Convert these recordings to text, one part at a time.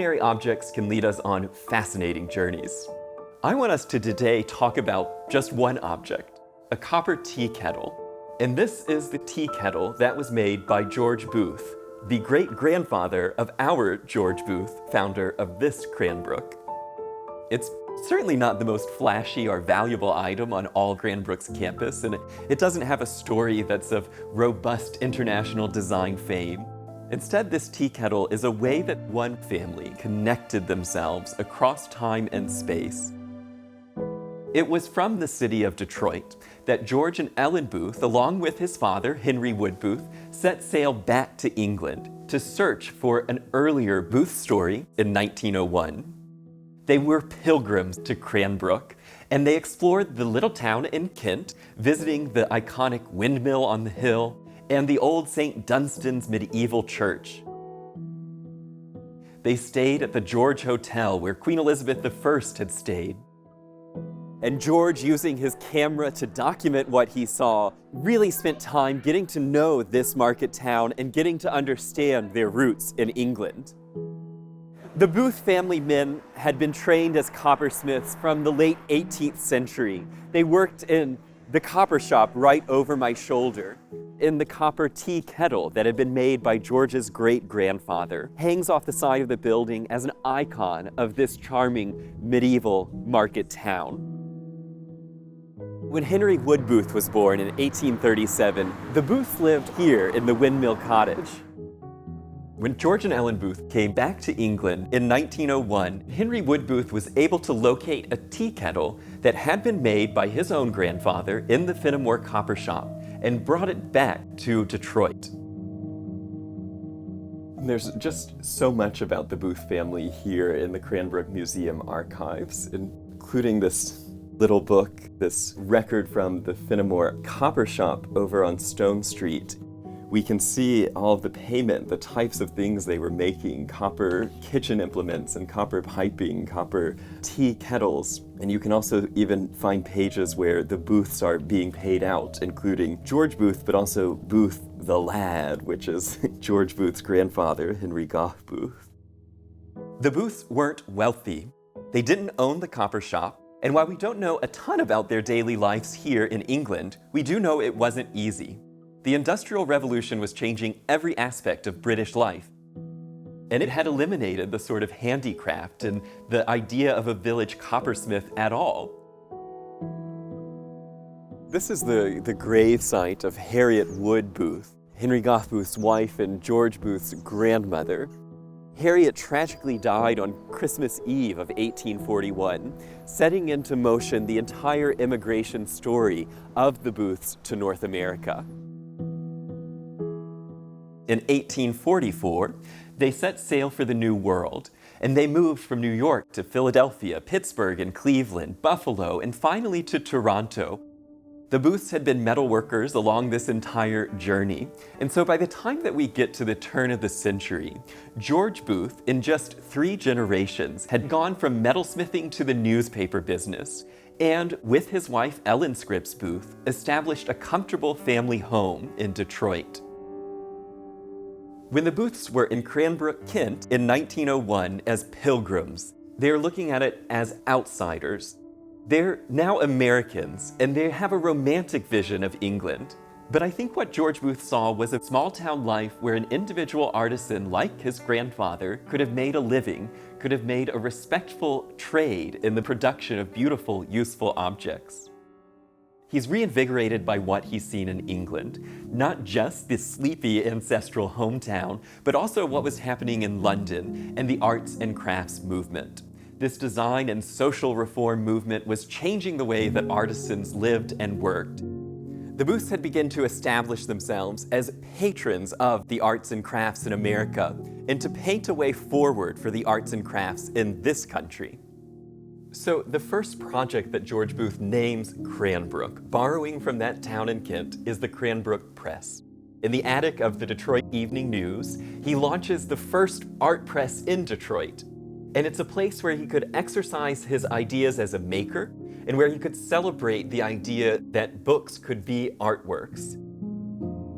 ordinary objects can lead us on fascinating journeys. I want us to today talk about just one object, a copper tea kettle. And this is the tea kettle that was made by George Booth, the great-grandfather of our George Booth, founder of this Cranbrook. It's certainly not the most flashy or valuable item on all Cranbrook's campus, and it doesn't have a story that's of robust international design fame. Instead, this tea kettle is a way that one family connected themselves across time and space. It was from the city of Detroit that George and Ellen Booth, along with his father, Henry Wood Booth, set sail back to England to search for an earlier Booth story in 1901. They were pilgrims to Cranbrook, and they explored the little town in Kent, visiting the iconic windmill on the hill and the old St. Dunstan's medieval church. They stayed at the George Hotel where Queen Elizabeth I had stayed. And George, using his camera to document what he saw, really spent time getting to know this market town and getting to understand their roots in England. The Booth family men had been trained as coppersmiths from the late 18th century. They worked in the copper shop right over my shoulder, in the copper tea kettle that had been made by George's great-grandfather, hangs off the side of the building as an icon of this charming medieval market town. When Henry Wood Booth was born in 1837, the Booths lived here in the Windmill Cottage. When George and Ellen Booth came back to England in 1901, Henry Wood Booth was able to locate a tea kettle that had been made by his own grandfather in the Fenimore copper shop and brought it back to Detroit. There's just so much about the Booth family here in the Cranbrook Museum archives, including this little book, this record from the Fenimore copper shop over on Stone Street. We can see all of the payment, the types of things they were making, copper kitchen implements and copper piping, copper tea kettles. And you can also even find pages where the Booths are being paid out, including George Booth, but also Booth the lad, which is George Booth's grandfather, Henry Gough Booth. The Booths weren't wealthy. They didn't own the copper shop. And while we don't know a ton about their daily lives here in England, we do know it wasn't easy. The Industrial Revolution was changing every aspect of British life, and it had eliminated the sort of handicraft and the idea of a village coppersmith at all. This is the grave site of Harriet Wood Booth, Henry Gough Booth's wife and George Booth's grandmother. Harriet tragically died on Christmas Eve of 1841, setting into motion the entire immigration story of the Booths to North America. In 1844, they set sail for the New World, and they moved from New York to Philadelphia, Pittsburgh, and Cleveland, Buffalo, and finally to Toronto. The Booths had been metal workers along this entire journey, and so by the time that we get to the turn of the century, George Booth, in just 3 generations, had gone from metalsmithing to the newspaper business, and with his wife Ellen Scripps Booth, established a comfortable family home in Detroit. When the Booths were in Cranbrook, Kent in 1901 as pilgrims, they are looking at it as outsiders. They're now Americans, and they have a romantic vision of England. But I think what George Booth saw was a small-town life where an individual artisan like his grandfather could have made a living, could have made a respectful trade in the production of beautiful, useful objects. He's reinvigorated by what he's seen in England, not just this sleepy ancestral hometown, but also what was happening in London and the arts and crafts movement. This design and social reform movement was changing the way that artisans lived and worked. The Booths had begun to establish themselves as patrons of the arts and crafts in America and to paint a way forward for the arts and crafts in this country. So the first project that George Booth names Cranbrook, borrowing from that town in Kent, is the Cranbrook Press. In the attic of the Detroit Evening News, he launches the first art press in Detroit. And it's a place where he could exercise his ideas as a maker and where he could celebrate the idea that books could be artworks.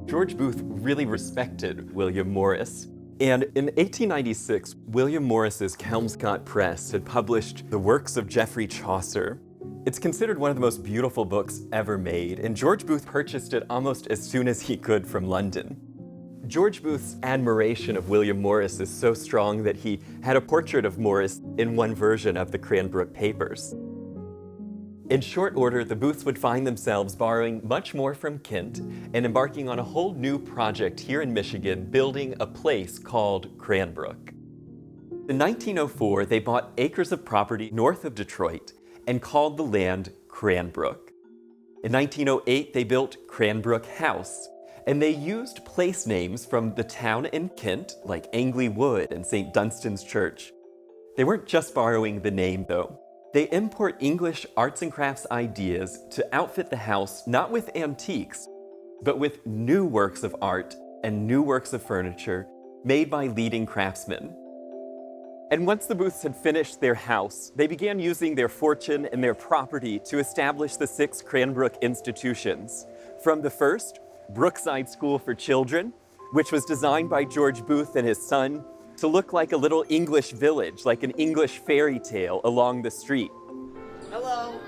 George Booth really respected William Morris. And in 1896, William Morris's Kelmscott Press had published the works of Geoffrey Chaucer. It's considered one of the most beautiful books ever made, and George Booth purchased it almost as soon as he could from London. George Booth's admiration of William Morris is so strong that he had a portrait of Morris in one version of the Cranbrook Papers. In short order, the Booths would find themselves borrowing much more from Kent and embarking on a whole new project here in Michigan, building a place called Cranbrook. In 1904, they bought acres of property north of Detroit and called the land Cranbrook. In 1908, they built Cranbrook House, and they used place names from the town in Kent, like Angley Wood and St. Dunstan's Church. They weren't just borrowing the name, though. They import English arts and crafts ideas to outfit the house not with antiques, but with new works of art and new works of furniture made by leading craftsmen. And once the Booths had finished their house, they began using their fortune and their property to establish the 6 Cranbrook institutions. From the first, Brookside School for Children, which was designed by George Booth and his son to look like a little English village, like an English fairy tale along the street. Hello.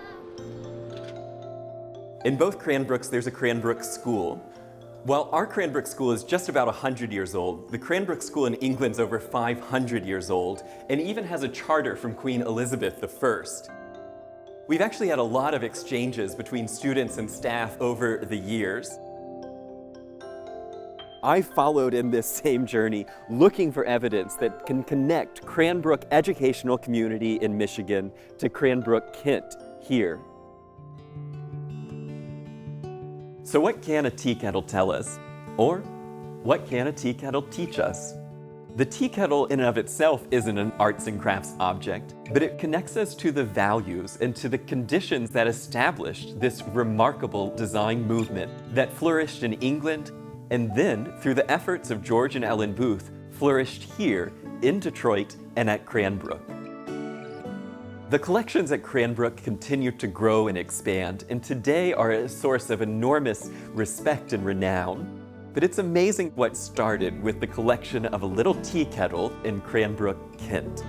In both Cranbrooks, there's a Cranbrook School. While our Cranbrook School is just about 100 years old, the Cranbrook School in England's over 500 years old, and even has a charter from Queen Elizabeth I. We've actually had a lot of exchanges between students and staff over the years. I followed in this same journey, looking for evidence that can connect Cranbrook Educational Community in Michigan to Cranbrook, Kent, here. So what can a tea kettle tell us? Or what can a tea kettle teach us? The tea kettle in and of itself isn't an arts and crafts object, but it connects us to the values and to the conditions that established this remarkable design movement that flourished in England, and then, through the efforts of George and Ellen Booth, flourished here in Detroit and at Cranbrook. The collections at Cranbrook continue to grow and expand, and today are a source of enormous respect and renown. But it's amazing what started with the collection of a little tea kettle in Cranbrook, Kent.